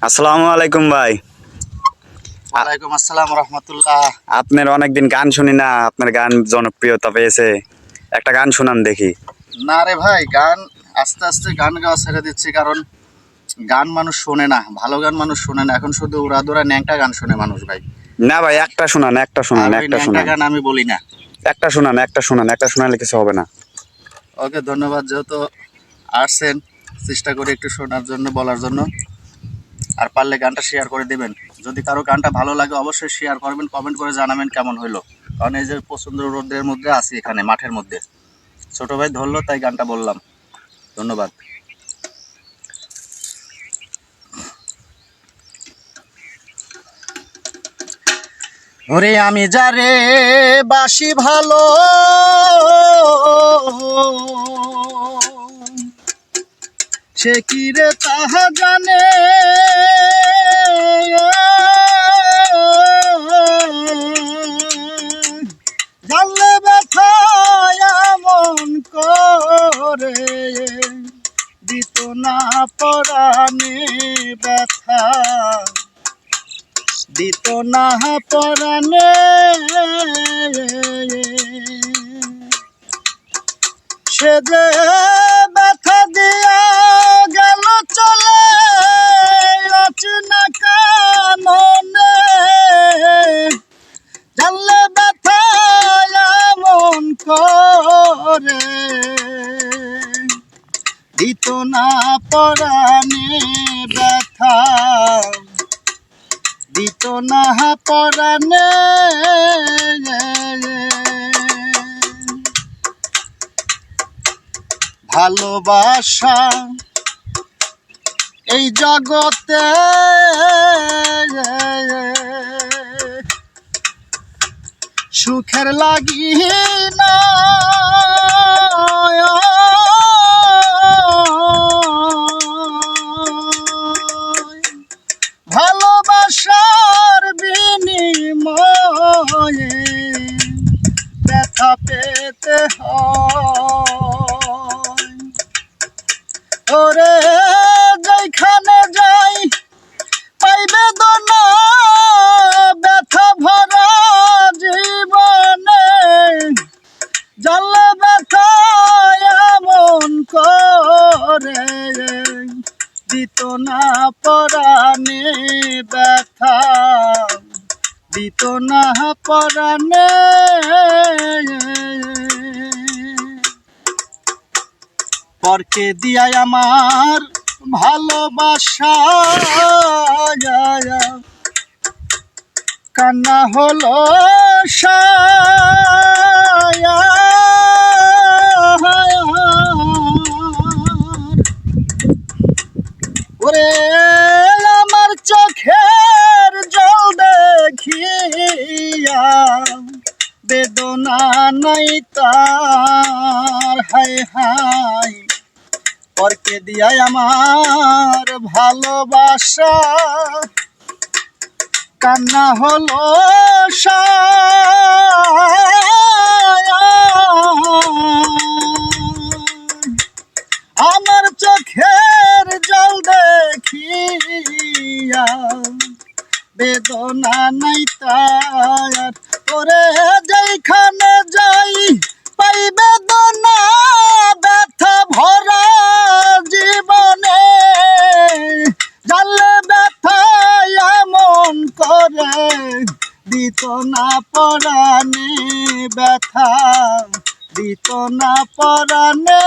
আসসালামু আলাইকুম ভাই। ওয়ালাইকুম আসসালাম রহমতুল্লাহ। আপনার অনেকদিন গান শুনি না, আপনার গান জনপ্রিয়তা পেয়েছে, একটা গান শুনান দেখি। না রে ভাই, গান আস্তে আস্তে গান গাওয়া ছেড়ে দিচ্ছি, কারণ গান মানুষ শোনে না, ভালো গান মানুষ শোনে না, এখন শুধু উড়াদুরা ন্যাংটা গান শোনে মানুষ ভাই। না ভাই, একটা শুনান, একটা শুনান, আর ওই একটা ন্যাংটা শুনান, গান আমি বলি না। একটা শুনান, একটা শুনান, একটা শোনালে কিছু হবে না। ওকে, ধন্যবাদ, যেহেতু আসছেন চেষ্টা করি একটু শোনার জন্য, বলার জন্য। আর পারলে গানটা শেয়ার করে দেবেন, যদি কারো গানটা ভালো লাগে অবশ্যই শেয়ার করবেন, কমেন্ট করে জানাবেন কেমন হইলো। কারণ এই যে প্রচন্ড রোদের মধ্যে আছি, এখানে মাঠের মধ্যে, ছোট ভাই ধরলো তাই গানটা বললাম। ধন্যবাদ। ওরে আমি যারে বাসি ভালো, সে কি রে তাহা জানে, জানলে ব্যথা এমন করে দিত না পরাণে ব্যথা, দিত না পরাণে। সে যে ব্যথা দিয়া গেল চলে, আছে না কাননে, জানলে ব্যথা এমন করে দিত না পরাণে ব্যথা, দিত না পরাণে। ভালোবাসা এই জগতে সুখের লাগি না, ভালোবাসার বিনিময়ে ব্যথা পেতে হয়। ওরে যেখানে যাই পাই বেদনা, ব্যথা ভরা জীবনে, জানলে ব্যথা এমন করে দিত না পরাণে ব্যথা, দিত না পরাণে। পরকে দিয়াই আমার ভালোবাসা কান্না হলো সায়া। ওরে আমার চোখের জল দেখিয়া বেদনা নাই তার, হায় হায় পরকে দিয়াই আমার ভালোবাসা কান্না হলো সায়া। আমার চোখের জল দেখিয়া বেদনা নাই তার, ওরে যেখানে যাই পাই বেদনা, ব্যথা ভরা জীবনে, জানলে ব্যথা এমন করে দিত না পরাণে ব্যথা, দিত না পরাণে।